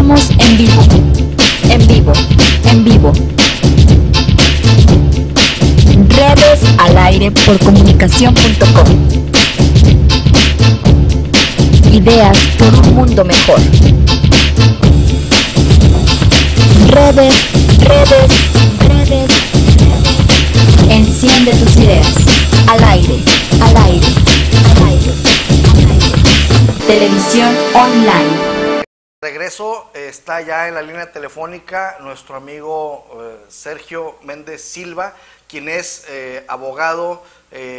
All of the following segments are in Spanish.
Estamos en vivo, en vivo, en vivo. Redes al aire por comunicación.com. Ideas por un mundo mejor. Redes, redes, redes. Enciende tus ideas. Al aire, al aire, al aire, al aire. Televisión online. Regreso, está ya en la línea telefónica nuestro amigo Sergio Méndez Silva, quien es abogado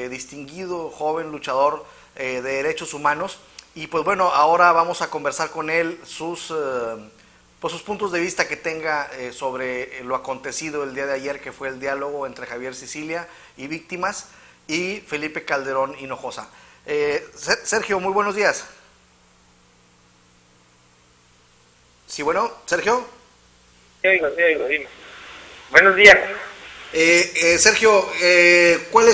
distinguido, joven luchador de derechos humanos. Y pues bueno, ahora vamos a conversar con él sus puntos de vista que tenga sobre lo acontecido el día de ayer, que fue el diálogo entre Javier Sicilia y víctimas y Felipe Calderón Hinojosa. Sergio, muy buenos días. Sí, bueno, Sergio. Sí, oigo, dime. Buenos días. Sergio, ¿cuál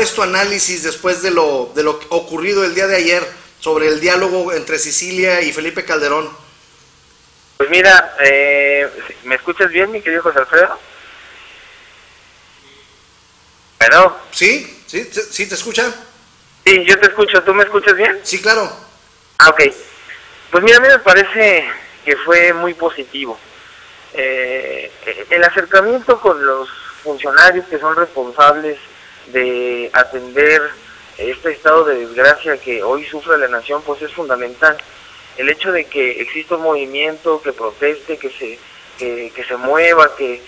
es tu análisis después de lo ocurrido el día de ayer sobre el diálogo entre Sicilia y Felipe Calderón? Pues mira, ¿me escuchas bien, mi querido José Alfredo? ¿Bueno? ¿Sí? ¿Te escucha? Sí, yo te escucho. ¿Tú me escuchas bien? Sí, claro. Ah, ok. Pues mira, a mí me parece que fue muy positivo. El acercamiento con los funcionarios que son responsables de atender este estado de desgracia que hoy sufre la nación, pues es fundamental. El hecho de que exista un movimiento que proteste, que se mueva, que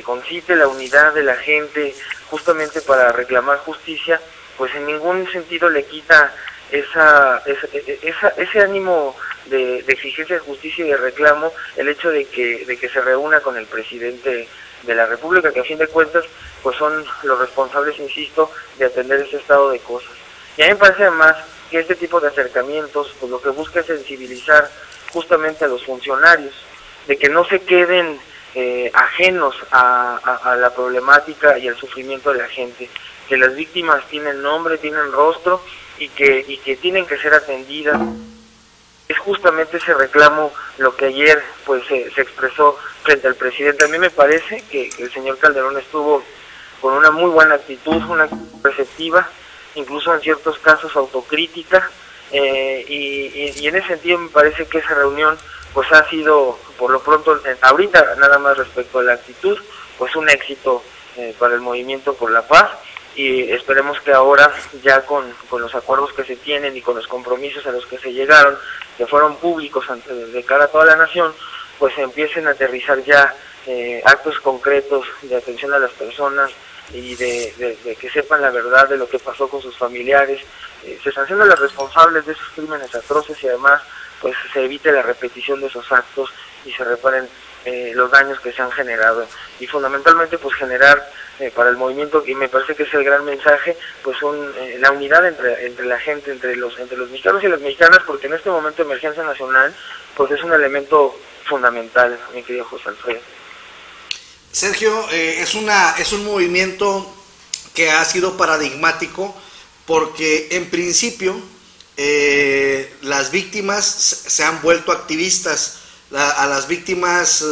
concite la unidad de la gente justamente para reclamar justicia, pues en ningún sentido le quita ese ánimo de exigencia de justicia y de reclamo, el hecho de que se reúna con el presidente de la República, que a fin de cuentas pues son los responsables, insisto, de atender ese estado de cosas. Y a mí me parece además que este tipo de acercamientos pues lo que busca es sensibilizar justamente a los funcionarios, de que no se queden ajenos a la problemática y al sufrimiento de la gente, que las víctimas tienen nombre, tienen rostro y que tienen que ser atendidas. Es justamente ese reclamo lo que ayer pues se expresó frente al presidente. A mí me parece que el señor Calderón estuvo con una muy buena actitud, una actitud receptiva, incluso en ciertos casos autocrítica, y en ese sentido me parece que esa reunión pues ha sido, por lo pronto, ahorita nada más respecto a la actitud, pues un éxito para el movimiento por la paz, y esperemos que ahora ya con los acuerdos que se tienen y con los compromisos a los que se llegaron, que fueron públicos de cara a toda la nación, pues se empiecen a aterrizar ya actos concretos de atención a las personas y de que sepan la verdad de lo que pasó con sus familiares, se sancionen a los responsables de esos crímenes atroces y además pues se evite la repetición de esos actos y se reparen los daños que se han generado, y fundamentalmente pues generar para el movimiento, y me parece que es el gran mensaje, pues la unidad entre la gente, entre los mexicanos y las mexicanas, porque en este momento de emergencia nacional pues es un elemento fundamental, mi querido José Alfredo. Sergio, es un movimiento que ha sido paradigmático porque en principio las víctimas se han vuelto activistas. A las víctimas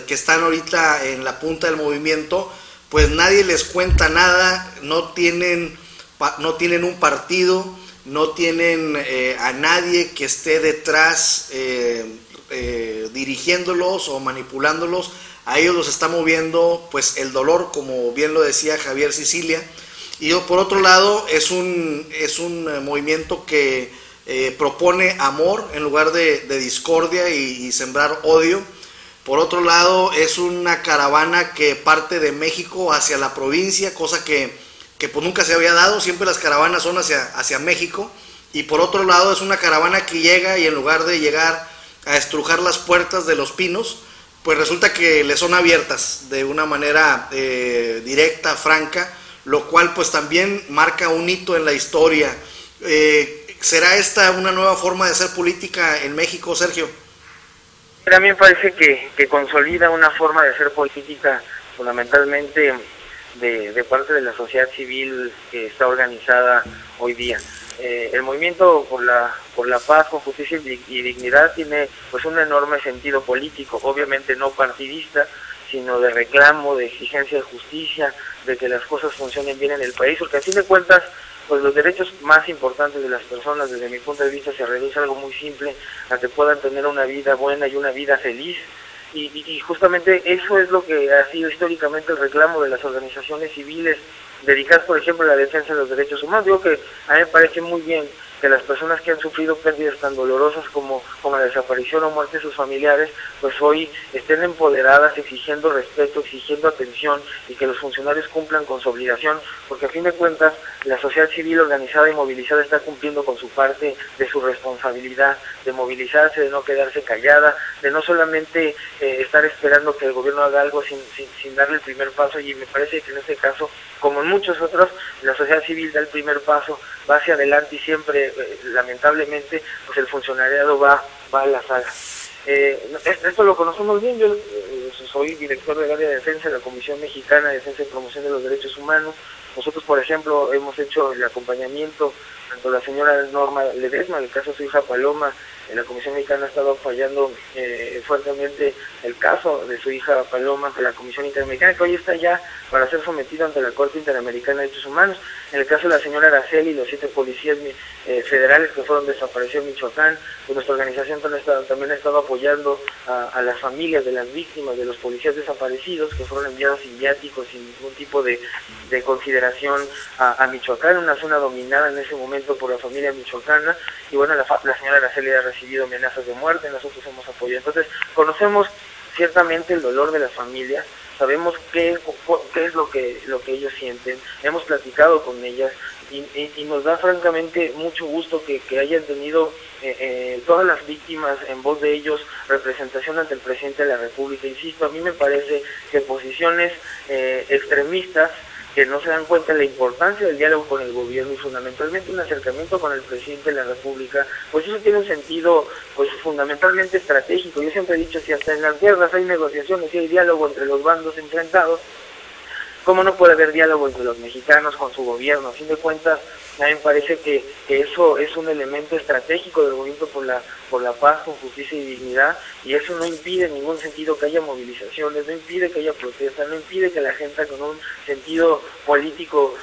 que están ahorita en la punta del movimiento, pues nadie les cuenta nada, no tienen un partido, no tienen a nadie que esté detrás dirigiéndolos o manipulándolos. A ellos los está moviendo pues el dolor, como bien lo decía Javier Sicilia, y por otro lado es un movimiento que propone amor en lugar de discordia y sembrar odio. Por otro lado es una caravana que parte de México hacia la provincia, cosa que pues nunca se había dado, siempre las caravanas son hacia México. Y por otro lado es una caravana que llega y en lugar de llegar a estrujar las puertas de Los Pinos, pues resulta que le son abiertas de una manera directa, franca, lo cual pues también marca un hito en la historia. ¿Será esta una nueva forma de hacer política en México, Sergio? A mí me parece que consolida una forma de hacer política fundamentalmente de parte de la sociedad civil que está organizada hoy día. el movimiento por la paz, con justicia y dignidad tiene pues un enorme sentido político, obviamente no partidista, sino de reclamo, de exigencia de justicia, de que las cosas funcionen bien en el país, porque a fin de cuentas, pues los derechos más importantes de las personas, desde mi punto de vista, se reduce a algo muy simple, a que puedan tener una vida buena y una vida feliz, y justamente eso es lo que ha sido históricamente el reclamo de las organizaciones civiles dedicadas, por ejemplo, a la defensa de los derechos humanos. Digo que a mí me parece muy bien que las personas que han sufrido pérdidas tan dolorosas como la desaparición o muerte de sus familiares, pues hoy estén empoderadas, exigiendo respeto, exigiendo atención, y que los funcionarios cumplan con su obligación, porque a fin de cuentas la sociedad civil organizada y movilizada está cumpliendo con su parte de su responsabilidad, de movilizarse, de no quedarse callada, de no solamente estar esperando que el gobierno haga algo sin darle el primer paso, y me parece que en este caso, como en muchos otros, la sociedad civil da el primer paso, va hacia adelante, y siempre, lamentablemente, pues el funcionariado va a la sala. Esto lo conocemos bien. Yo soy director del área de defensa de la Comisión Mexicana de Defensa y Promoción de los Derechos Humanos. Nosotros, por ejemplo, hemos hecho el acompañamiento tanto a la señora Norma Ledesma, en el caso de su hija Paloma. La Comisión Mexicana ha estado apoyando fuertemente el caso de su hija Paloma de la Comisión Interamericana, que hoy está ya para ser sometido ante la Corte Interamericana de Derechos Humanos. En el caso de la señora Araceli y los 7 policías federales que fueron desaparecidos en Michoacán, pues nuestra organización también ha estado apoyando a las familias de las víctimas de los policías desaparecidos, que fueron enviados sin viáticos, sin ningún tipo de consideración a Michoacán, una zona dominada en ese momento por la familia michoacana. Y bueno, la señora Araceli ha recibido amenazas de muerte, nosotros hemos apoyado. Entonces, conocemos ciertamente el dolor de las familias, sabemos qué es lo que ellos sienten, hemos platicado con ellas, y nos da francamente mucho gusto que hayan tenido todas las víctimas en voz de ellos representación ante el presidente de la República. Insisto, a mí me parece que posiciones extremistas que no se dan cuenta de la importancia del diálogo con el gobierno y fundamentalmente un acercamiento con el presidente de la República, pues eso tiene un sentido pues fundamentalmente estratégico. Yo siempre he dicho, si hasta en las guerras hay negociaciones y hay diálogo entre los bandos enfrentados, ¿cómo no puede haber diálogo entre los mexicanos con su gobierno? A fin de cuentas, a mí me parece que eso es un elemento estratégico del movimiento por la paz, con justicia y dignidad, y eso no impide en ningún sentido que haya movilizaciones, no impide que haya protestas, no impide que la gente con un sentido político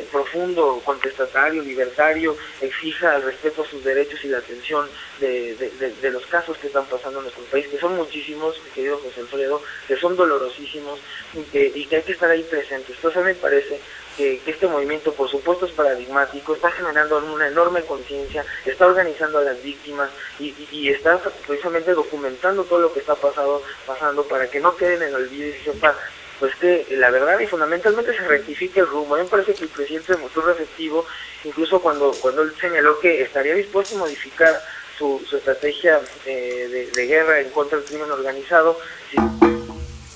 profundo, contestatario, libertario, exija el respeto a sus derechos y la atención de los casos que están pasando en nuestro país, que son muchísimos, mi querido José Alfredo, que son dolorosísimos y que hay que estar ahí presentes. Entonces a mí me parece que este movimiento, por supuesto, es paradigmático, está generando una enorme conciencia, está organizando a las víctimas y está precisamente documentando todo lo que está pasando para que no queden en el olvido y sepan pues que la verdad y fundamentalmente se rectifique el rumbo. A mí me parece que el presidente se mostró receptivo, incluso cuando él señaló que estaría dispuesto a modificar su estrategia de guerra en contra del crimen organizado,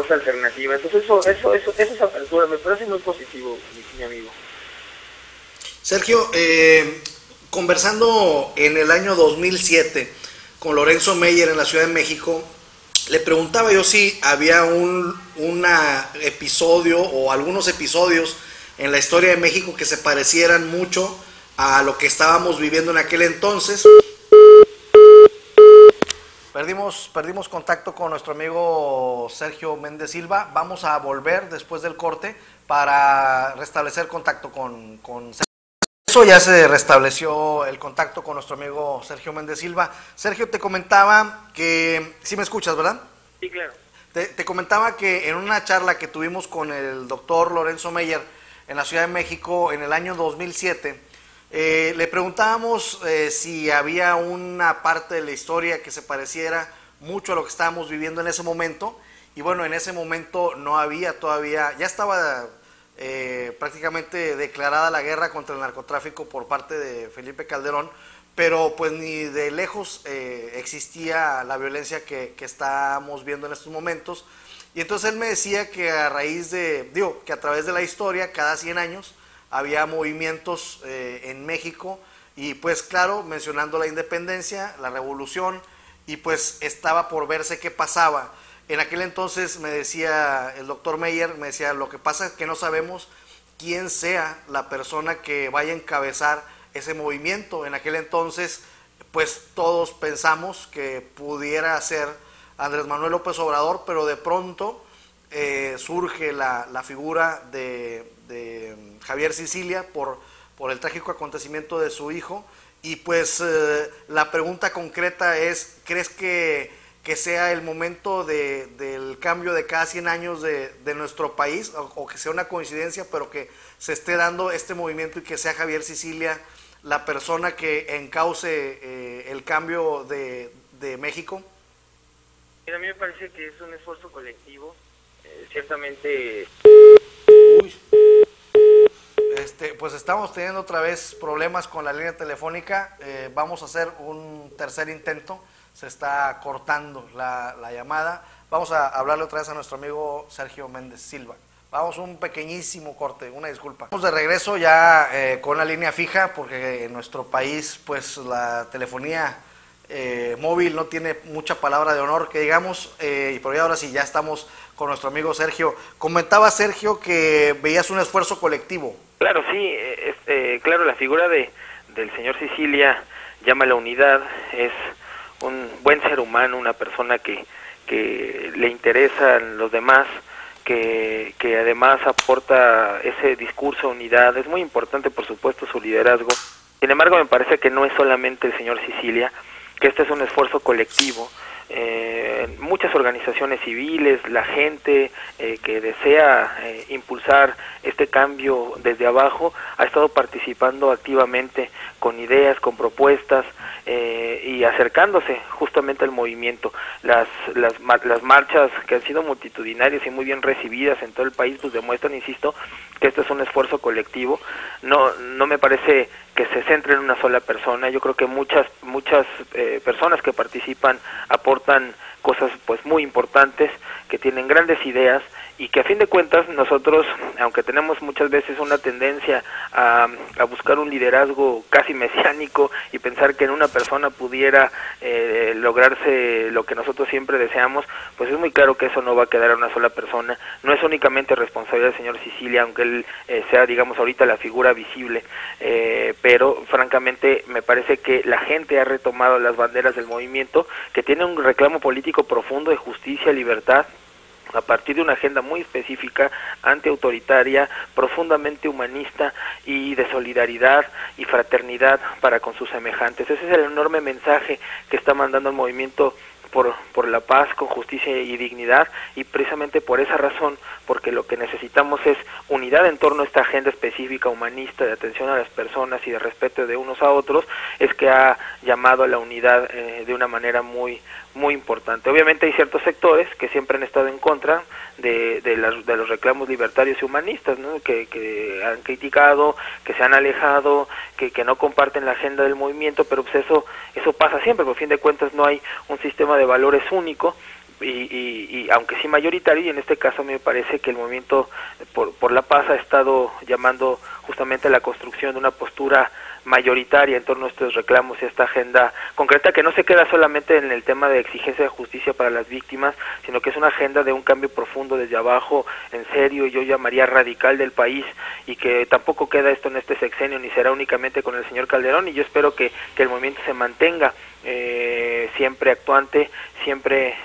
alternativa. Entonces esa apertura me parece muy positivo, mi amigo. Sergio, conversando en el año 2007 con Lorenzo Meyer en la Ciudad de México, le preguntaba yo si había un episodio o algunos episodios en la historia de México que se parecieran mucho a lo que estábamos viviendo en aquel entonces. Perdimos contacto con nuestro amigo Sergio Méndez Silva. Vamos a volver después del corte para restablecer contacto con Sergio. Eso ya se restableció el contacto con nuestro amigo Sergio Méndez Silva. Sergio, te comentaba que... ¿Sí me escuchas, verdad? Sí, claro. Te comentaba que en una charla que tuvimos con el doctor Lorenzo Meyer en la Ciudad de México en el año 2007... le preguntábamos si había una parte de la historia que se pareciera mucho a lo que estábamos viviendo en ese momento, y bueno, en ese momento no había todavía, ya estaba prácticamente declarada la guerra contra el narcotráfico por parte de Felipe Calderón, pero pues ni de lejos existía la violencia que estamos viendo en estos momentos. Y entonces él me decía que a raíz de, que a través de la historia, cada 100 años, había movimientos en México, y pues claro, mencionando la independencia, la revolución, y pues estaba por verse qué pasaba. En aquel entonces me decía el doctor Meyer, me decía, lo que pasa es que no sabemos quién sea la persona que vaya a encabezar ese movimiento. En aquel entonces, pues todos pensamos que pudiera ser Andrés Manuel López Obrador, pero de pronto surge la figura de Javier Sicilia por el trágico acontecimiento de su hijo, y pues la pregunta concreta es, ¿crees que sea el momento del cambio de cada 100 años de nuestro país, o que sea una coincidencia, pero que se esté dando este movimiento y que sea Javier Sicilia la persona que encauce el cambio de México? Mira, a mí me parece que es un esfuerzo colectivo, ciertamente... Uy. Pues estamos teniendo otra vez problemas con la línea telefónica, vamos a hacer un tercer intento, se está cortando la llamada, vamos a hablarle otra vez a nuestro amigo Sergio Méndez Silva. Vamos, un pequeñísimo corte, una disculpa. Estamos de regreso ya con la línea fija, porque en nuestro país pues la telefonía móvil no tiene mucha palabra de honor, que digamos, y por ahí ahora sí ya estamos con nuestro amigo Sergio. Comentaba Sergio que veías un esfuerzo colectivo. Claro, sí, claro, la figura del señor Sicilia llama a la unidad, es un buen ser humano, una persona que le interesan los demás, que además aporta ese discurso de unidad. Es muy importante, por supuesto, su liderazgo. Sin embargo, me parece que no es solamente el señor Sicilia, que este es un esfuerzo colectivo. Muchas organizaciones civiles, la gente que desea impulsar este cambio desde abajo, ha estado participando activamente con ideas, con propuestas, y acercándose justamente al movimiento. Las marchas, que han sido multitudinarias y muy bien recibidas en todo el país, pues demuestran, insisto, que este es un esfuerzo colectivo. No me parece que se centre en una sola persona. Yo creo que muchas personas que participan aportan cosas pues muy importantes, que tienen grandes ideas, y que a fin de cuentas nosotros, aunque tenemos muchas veces una tendencia a buscar un liderazgo casi mesiánico y pensar que en una persona pudiera lograrse lo que nosotros siempre deseamos, pues es muy claro que eso no va a quedar a una sola persona. No es únicamente responsabilidad del señor Sicilia, aunque él sea, digamos, ahorita la figura visible, pero francamente me parece que la gente ha retomado las banderas del movimiento, que tiene un reclamo político profundo de justicia, libertad, a partir de una agenda muy específica, antiautoritaria, profundamente humanista y de solidaridad y fraternidad para con sus semejantes. Ese es el enorme mensaje que está mandando el movimiento por la paz, con justicia y dignidad, y precisamente por esa razón, porque lo que necesitamos es unidad en torno a esta agenda específica humanista de atención a las personas y de respeto de unos a otros, es que ha llamado a la unidad de una manera muy importante. Obviamente hay ciertos sectores que siempre han estado en contra de los reclamos libertarios y humanistas, ¿no? que han criticado, que se han alejado, que no comparten la agenda del movimiento, pero pues eso pasa siempre, por fin de cuentas no hay un sistema de valores único, y aunque sí mayoritario, y en este caso a mí me parece que el movimiento por la paz ha estado llamando justamente a la construcción de una postura mayoritaria en torno a estos reclamos y a esta agenda concreta, que no se queda solamente en el tema de exigencia de justicia para las víctimas, sino que es una agenda de un cambio profundo desde abajo, en serio, y yo llamaría radical del país, y que tampoco queda esto en este sexenio, ni será únicamente con el señor Calderón, y yo espero que el movimiento se mantenga siempre actuante, siempre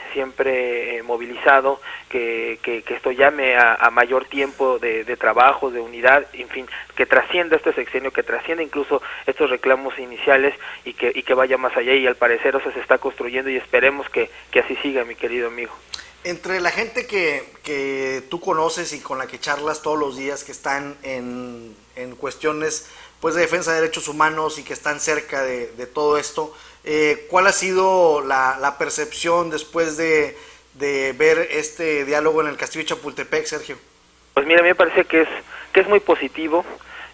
movilizado, que esto llame a mayor tiempo de trabajo, de unidad, en fin, que trascienda este sexenio, que trascienda incluso estos reclamos iniciales, y que vaya más allá, y al parecer eso se está construyendo, y esperemos que así siga, mi querido amigo. Entre la gente que tú conoces y con la que charlas todos los días, que están en cuestiones pues de defensa de derechos humanos y que están cerca de todo esto, ¿cuál ha sido la percepción después de ver este diálogo en el Castillo de Chapultepec, Sergio? Pues mira, a mí me parece que es muy positivo,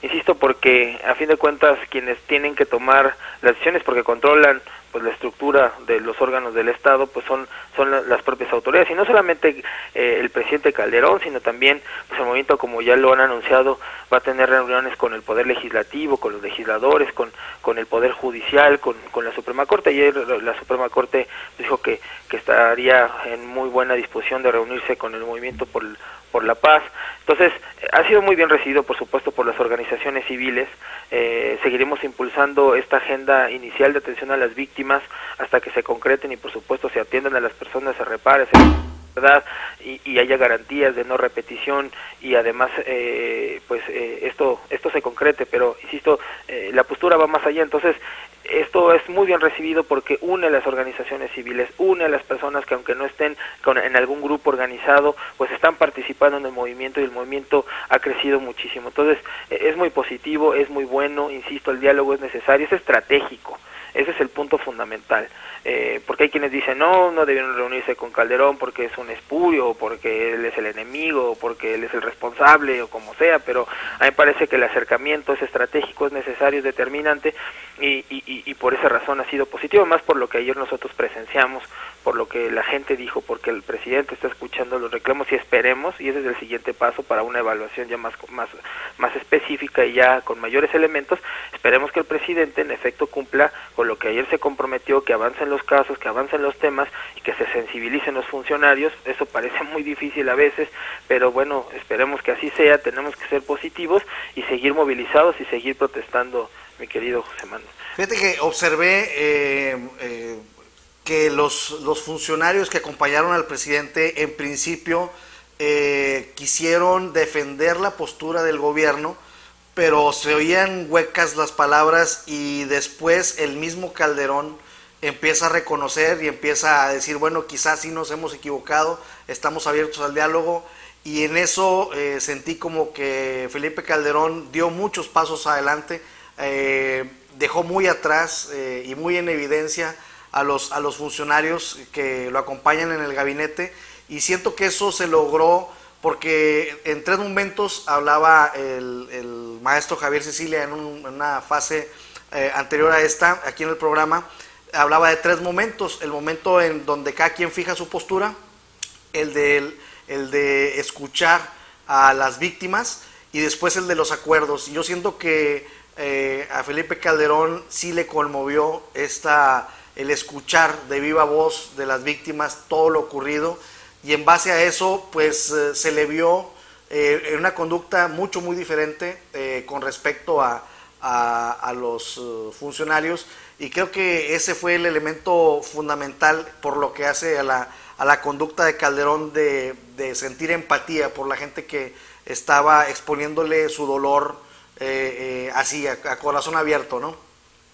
insisto, porque a fin de cuentas quienes tienen que tomar las decisiones, porque controlan pues la estructura de los órganos del Estado pues son las propias autoridades, y no solamente el presidente Calderón, sino también pues el movimiento, como ya lo han anunciado, va a tener reuniones con el Poder Legislativo, con los legisladores, con el Poder Judicial, con la Suprema Corte. Ayer la Suprema Corte dijo que estaría en muy buena disposición de reunirse con el movimiento por la paz. Entonces, ha sido muy bien recibido, por supuesto, por las organizaciones civiles. Seguiremos impulsando esta agenda inicial de atención a las víctimas hasta que se concreten y, por supuesto, se atiendan a las personas, se repare, verdad, y haya garantías de no repetición, y además esto se concrete. Pero insisto, la postura va más allá. Entonces esto es muy bien recibido porque une a las organizaciones civiles, une a las personas que, aunque no estén en algún grupo organizado, pues están participando en el movimiento, y el movimiento ha crecido muchísimo. Entonces es muy positivo, es muy bueno. Insisto, el diálogo es necesario, es estratégico. Ese es el punto fundamental, porque hay quienes dicen no debieron reunirse con Calderón porque es un espurio, o porque él es el enemigo, o porque él es el responsable, o como sea, pero a mí me parece que el acercamiento es estratégico, es necesario, es determinante, y por esa razón ha sido positivo, más por lo que ayer nosotros presenciamos, por lo que la gente dijo, porque el presidente está escuchando los reclamos, y esperemos, y ese es el siguiente paso para una evaluación ya más específica y ya con mayores elementos. Esperemos que el presidente en efecto cumpla con lo que ayer se comprometió, que avancen los casos, que avancen los temas y que se sensibilicen los funcionarios. Eso parece muy difícil a veces, pero bueno, esperemos que así sea. Tenemos que ser positivos y seguir movilizados y seguir protestando, mi querido José Manuel. Fíjate que observé que los funcionarios que acompañaron al presidente en principio quisieron defender la postura del gobierno, pero se oían huecas las palabras, y después el mismo Calderón empieza a reconocer y empieza a decir, bueno, quizás sí nos hemos equivocado, estamos abiertos al diálogo, y en eso sentí como que Felipe Calderón dio muchos pasos adelante, dejó muy atrás y muy en evidencia a los funcionarios que lo acompañan en el gabinete, y siento que eso se logró porque en 3 momentos hablaba el maestro Javier Sicilia en una fase anterior a esta, aquí en el programa, hablaba de 3 momentos: el momento en donde cada quien fija su postura, el de escuchar a las víctimas, y después el de los acuerdos. Y yo siento que a Felipe Calderón sí le conmovió el escuchar de viva voz de las víctimas todo lo ocurrido, y en base a eso pues se le vio en una conducta muy diferente con respecto a los funcionarios, y creo que ese fue el elemento fundamental por lo que hace a la conducta de Calderón de sentir empatía por la gente que estaba exponiéndole su dolor así a corazón abierto, ¿no?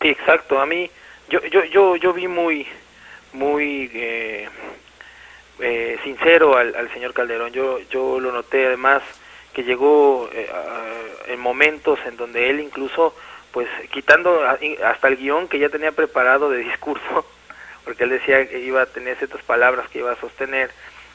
Sí, exacto. A mí yo vi muy sincero al señor Calderón. Yo lo noté, además, que llegó en momentos en donde él incluso, pues quitando hasta el guión que ya tenía preparado de discurso, porque él decía que iba a tener ciertas palabras que iba a sostener,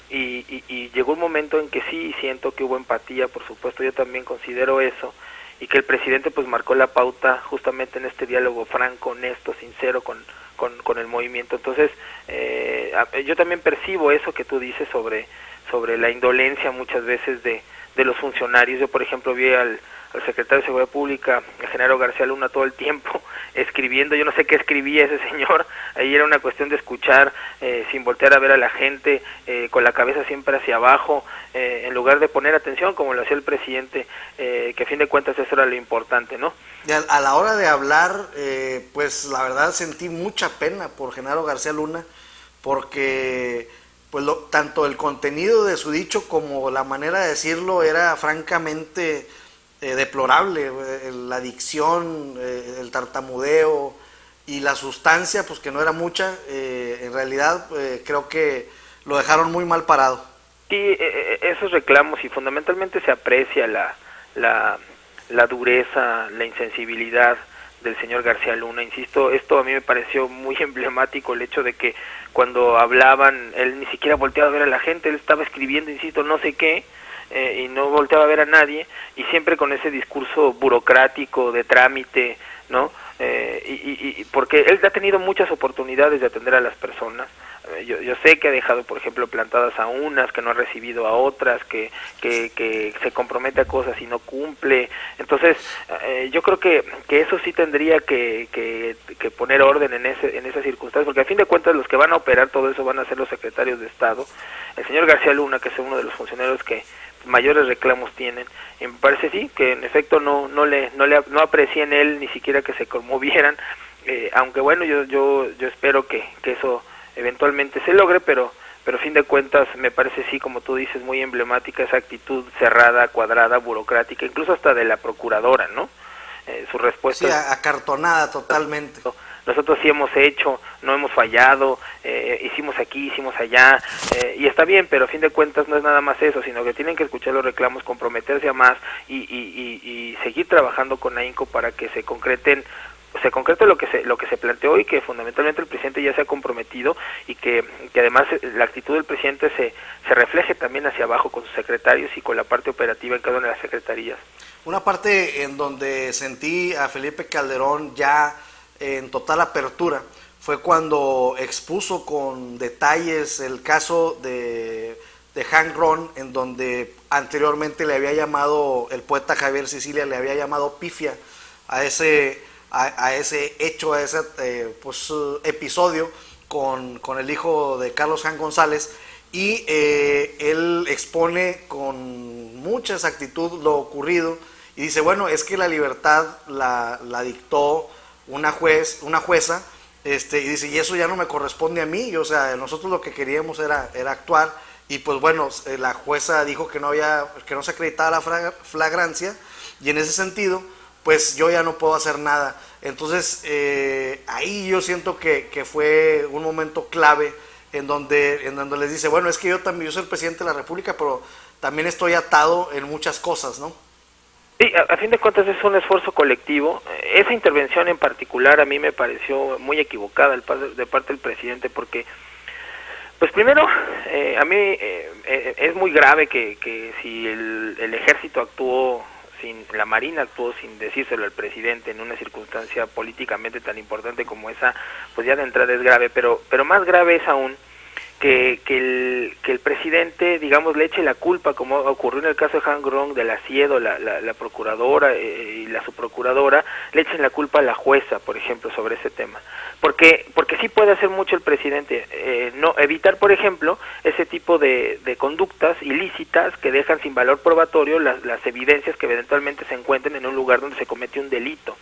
y llegó un momento en que sí siento que hubo empatía, por supuesto, yo también considero eso, y que el presidente pues marcó la pauta justamente en este diálogo franco, honesto, sincero con el movimiento. Entonces yo también percibo eso que tú dices sobre la indolencia muchas veces de los funcionarios. Yo, por ejemplo, vi al secretario de Seguridad Pública, el general García Luna, todo el tiempo escribiendo. Yo no sé qué escribía ese señor. Ahí era una cuestión de escuchar sin voltear a ver a la gente, con la cabeza siempre hacia abajo, en lugar de poner atención como lo hacía el presidente, que a fin de cuentas eso era lo importante, ¿no? Y a la hora de hablar, pues la verdad sentí mucha pena por Genaro García Luna, porque pues tanto el contenido de su dicho como la manera de decirlo era francamente deplorable. La dicción, el tartamudeo y la sustancia, pues que no era mucha, en realidad creo que lo dejaron muy mal parado. Sí, esos reclamos, y fundamentalmente se aprecia la dureza, la insensibilidad del señor García Luna. Insisto, esto a mí me pareció muy emblemático, el hecho de que cuando hablaban, él ni siquiera volteaba a ver a la gente, él estaba escribiendo, insisto, no sé qué, y no volteaba a ver a nadie, y siempre con ese discurso burocrático, de trámite, ¿no? y porque él ha tenido muchas oportunidades de atender a las personas. Yo sé que ha dejado, por ejemplo, plantadas a unas, que no ha recibido a otras, que se compromete a cosas y no cumple. Entonces, yo creo que eso sí tendría que poner orden en esas circunstancias, porque a fin de cuentas los que van a operar todo eso van a ser los secretarios de Estado. El señor García Luna, que es uno de los funcionarios que mayores reclamos tienen, y me parece sí que en efecto no aprecié en él ni siquiera que se conmovieran, aunque bueno, yo espero que eso eventualmente se logre, pero a fin de cuentas me parece sí, como tú dices, muy emblemática esa actitud cerrada, cuadrada, burocrática, incluso hasta de la procuradora, ¿no? Su respuesta sí, acartonada totalmente. Nosotros sí hemos hecho, no hemos fallado, hicimos aquí, hicimos allá, y está bien, pero a fin de cuentas no es nada más eso, sino que tienen que escuchar los reclamos, comprometerse a más y seguir trabajando con AINCO para que se concrete lo que se planteó, y que fundamentalmente el presidente ya se ha comprometido, y que además la actitud del presidente se refleje también hacia abajo con sus secretarios y con la parte operativa en cada una de las secretarías. Una parte en donde sentí a Felipe Calderón ya en total apertura fue cuando expuso con detalles el caso de Hank Ron, en donde anteriormente le había llamado, el poeta Javier Sicilia le había llamado pifia a ese hecho, a ese episodio con el hijo de Carlos Jan González, y él expone con mucha exactitud lo ocurrido y dice, bueno, es que la libertad la dictó una jueza, y dice, y eso ya no me corresponde a mí, o sea, nosotros lo que queríamos era actuar, y pues bueno, la jueza dijo que no se acreditaba la flagrancia, y en ese sentido pues yo ya no puedo hacer nada. Entonces ahí yo siento que fue un momento clave en donde les dice, bueno, es que yo soy el presidente de la República, pero también estoy atado en muchas cosas, ¿no? Sí, a fin de cuentas es un esfuerzo colectivo. Esa intervención en particular a mí me pareció muy equivocada de parte del presidente, porque pues primero, a mí es muy grave que si el ejército actuó la Marina actuó sin decírselo al presidente en una circunstancia políticamente tan importante como esa, pues ya de entrada es grave, pero más grave es aún que el presidente, digamos, le eche la culpa, como ocurrió en el caso de Hank Ron, de la CIEDO, la procuradora y la subprocuradora, le echen la culpa a la jueza, por ejemplo, sobre ese tema. Porque sí puede hacer mucho el presidente, no evitar, por ejemplo, ese tipo de conductas ilícitas que dejan sin valor probatorio las evidencias que eventualmente se encuentren en un lugar donde se cometió un delito.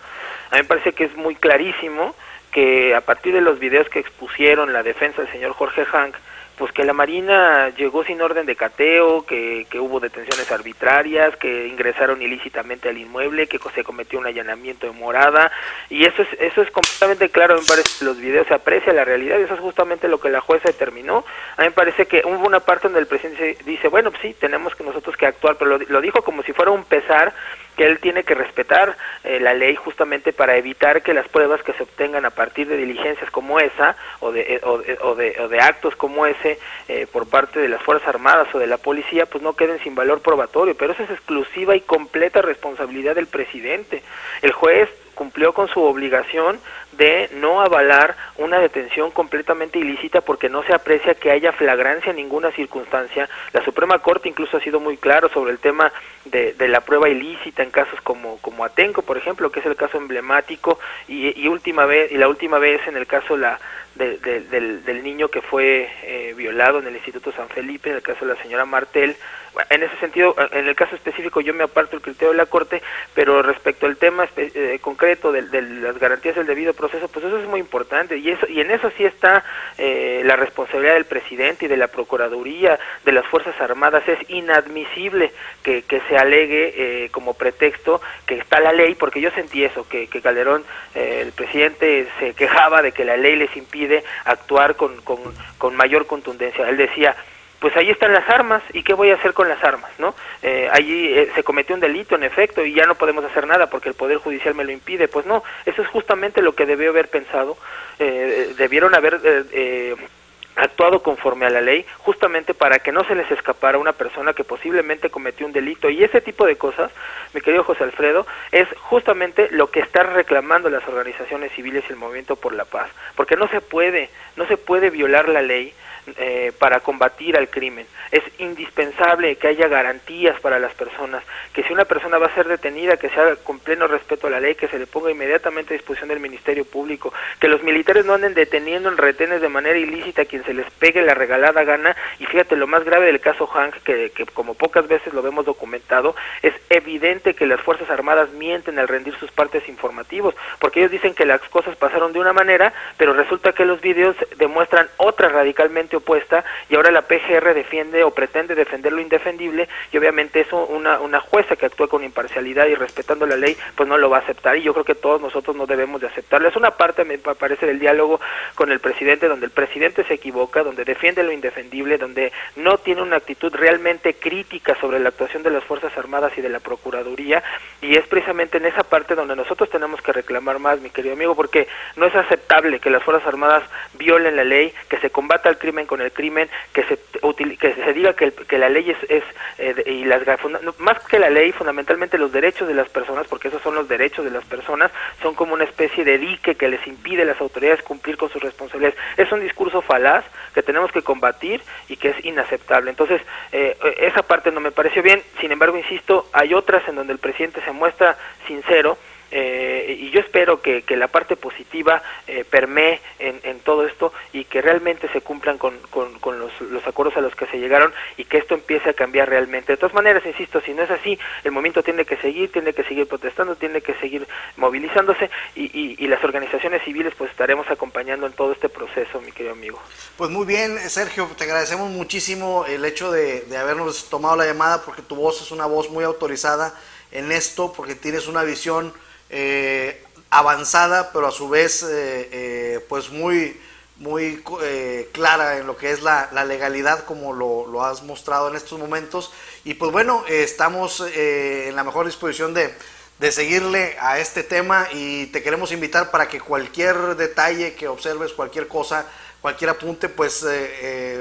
A mí me parece que es muy clarísimo que a partir de los videos que expusieron la defensa del señor Jorge Hank, pues que la Marina llegó sin orden de cateo, que hubo detenciones arbitrarias, que ingresaron ilícitamente al inmueble, que se cometió un allanamiento de morada, y eso es completamente claro. Me parece que los videos se aprecia la realidad, y eso es justamente lo que la jueza determinó. A mí me parece que hubo una parte donde el presidente dice, bueno, pues sí, tenemos que nosotros que actuar, pero lo dijo como si fuera un pesar, que él tiene que respetar la ley justamente para evitar que las pruebas que se obtengan a partir de diligencias como esa o de actos como ese por parte de las Fuerzas Armadas o de la policía, pues no queden sin valor probatorio. Pero eso es exclusiva y completa responsabilidad del presidente. El juez cumplió con su obligación de no avalar una detención completamente ilícita porque no se aprecia que haya flagrancia en ninguna circunstancia. La Suprema Corte incluso ha sido muy claro sobre el tema de la prueba ilícita en casos como Atenco, por ejemplo, que es el caso emblemático, y la última vez en el caso del niño que fue violado en el Instituto San Felipe, en el caso de la señora Martel. En ese sentido, en el caso específico yo me aparto del criterio de la Corte, pero respecto al tema concreto de las garantías del debido proceso, pues eso es muy importante, y en eso sí está la responsabilidad del presidente y de la Procuraduría, de las Fuerzas Armadas. Es inadmisible que se alegue como pretexto que está la ley, porque yo sentí eso, que Calderón, el presidente, se quejaba de que la ley les impide actuar con mayor contundencia. Él decía, pues ahí están las armas, ¿y qué voy a hacer con las armas? ¿No? Allí se cometió un delito, en efecto, y ya no podemos hacer nada porque el Poder Judicial me lo impide. Pues no, eso es justamente lo que debió haber pensado. Debieron haber actuado conforme a la ley, justamente para que no se les escapara una persona que posiblemente cometió un delito. Y ese tipo de cosas, mi querido José Alfredo, es justamente lo que están reclamando las organizaciones civiles y el Movimiento por la Paz, porque no se puede violar la ley para combatir al crimen. Es indispensable que haya garantías para las personas, que si una persona va a ser detenida, que se haga con pleno respeto a la ley, que se le ponga inmediatamente a disposición del Ministerio Público, que los militares no anden deteniendo en retenes de manera ilícita a quien se les pegue la regalada gana. Y fíjate, lo más grave del caso Hank, que como pocas veces lo vemos documentado, es evidente que las Fuerzas Armadas mienten al rendir sus partes informativos, porque ellos dicen que las cosas pasaron de una manera, pero resulta que los videos demuestran otra radicalmente opuesta, y ahora la PGR defiende o pretende defender lo indefendible, y obviamente eso una jueza que actúa con imparcialidad y respetando la ley, pues no lo va a aceptar, y yo creo que todos nosotros no debemos de aceptarlo. Es una parte, me parece, del diálogo con el presidente, donde el presidente se equivoca, donde defiende lo indefendible, donde no tiene una actitud realmente crítica sobre la actuación de las Fuerzas Armadas y de la Procuraduría, y es precisamente en esa parte donde nosotros tenemos que reclamar más, mi querido amigo, porque no es aceptable que las Fuerzas Armadas violen la ley, que se combata el crimen con el crimen, que se diga que la ley y más que la ley, fundamentalmente los derechos de las personas, porque esos son los derechos de las personas, son como una especie de dique que les impide a las autoridades cumplir con sus responsabilidades. Es un discurso falaz que tenemos que combatir y que es inaceptable. Entonces, esa parte no me pareció bien. Sin embargo, insisto, hay otras en donde el presidente se muestra sincero, y yo espero que la parte positiva permee en todo esto, y que realmente se cumplan con los acuerdos a los que se llegaron, y que esto empiece a cambiar realmente. De todas maneras, insisto, si no es así, el movimiento tiene que seguir protestando, tiene que seguir movilizándose, y las organizaciones civiles pues estaremos acompañando en todo este proceso, mi querido amigo. Pues muy bien, Sergio, te agradecemos muchísimo el hecho de habernos tomado la llamada, porque tu voz es una voz muy autorizada en esto, porque tienes una visión avanzada, pero a su vez pues muy clara en lo que es la legalidad, como lo has mostrado en estos momentos. Y pues bueno, estamos en la mejor disposición de seguirle a este tema, y te queremos invitar para que cualquier detalle que observes, cualquier cosa, cualquier apunte, pues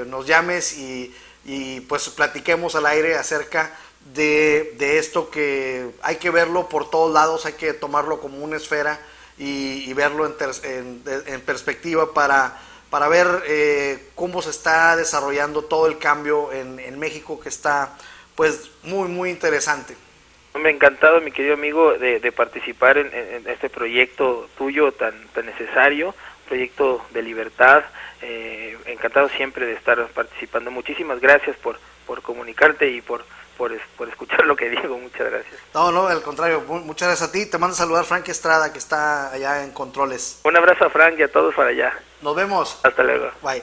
nos llames y pues platiquemos al aire acerca de esto, que hay que verlo por todos lados, hay que tomarlo como una esfera y verlo en perspectiva para ver cómo se está desarrollando todo el cambio en México, que está pues muy interesante. Me ha encantado, mi querido amigo, de participar en este proyecto tuyo tan necesario, proyecto de libertad. Encantado siempre de estar participando. Muchísimas gracias por comunicarte y por escuchar lo que digo. Muchas gracias. No, al contrario, muchas gracias a ti. Te mando a saludar Frank Estrada, que está allá en controles. Un abrazo a Frank y a todos para allá. Nos vemos. Hasta luego. Bye.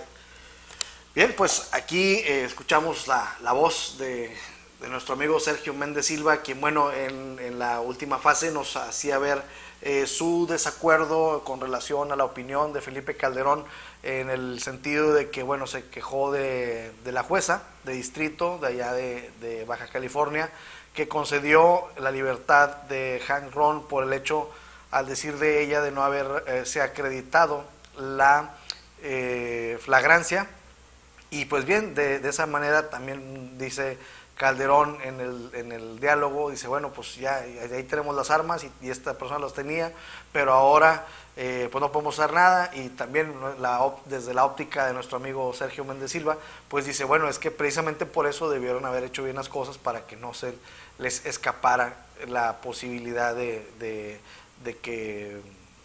Bien, pues aquí escuchamos la voz de nuestro amigo Sergio Méndez Silva, quien, bueno, en la última fase nos hacía ver su desacuerdo con relación a la opinión de Felipe Calderón, en el sentido de que, bueno, se quejó de la jueza de distrito de allá de Baja California, que concedió la libertad de Hank Ron por el hecho, al decir de ella, de no haberse acreditado la flagrancia. Y pues bien, de esa manera también dice Calderón en el diálogo, dice, bueno, pues ya ahí tenemos las armas y esta persona las tenía, pero ahora pues no podemos hacer nada. Y también desde la óptica de nuestro amigo Sergio Méndez Silva, pues dice, bueno, es que precisamente por eso debieron haber hecho bien las cosas, para que no se les escapara la posibilidad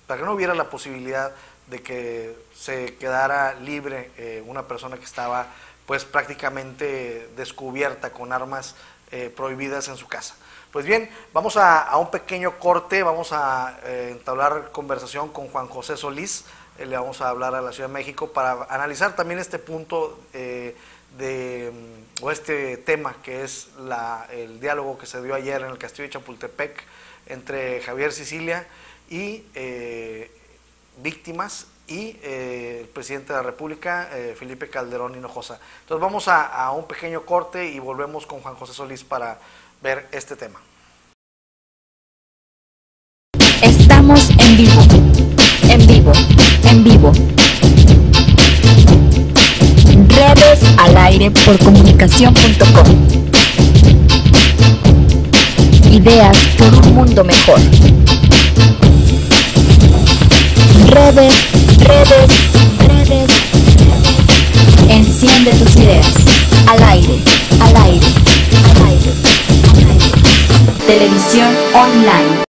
para que no hubiera la posibilidad de que se quedara libre una persona que estaba pues prácticamente descubierta con armas prohibidas en su casa. Pues bien, vamos a un pequeño corte, vamos a entablar conversación con Juan José Solís, le vamos a hablar a la Ciudad de México para analizar también este punto o este tema, que es el diálogo que se dio ayer en el Castillo de Chapultepec entre Javier Sicilia y víctimas y el presidente de la República, Felipe Calderón Hinojosa. Entonces vamos a un pequeño corte y volvemos con Juan José Solís para ver este tema. Estamos en vivo, en vivo, en vivo. por comunicación.com. Ideas por un mundo mejor. Redes. Enciende tus ideas. Al aire. Televisión online.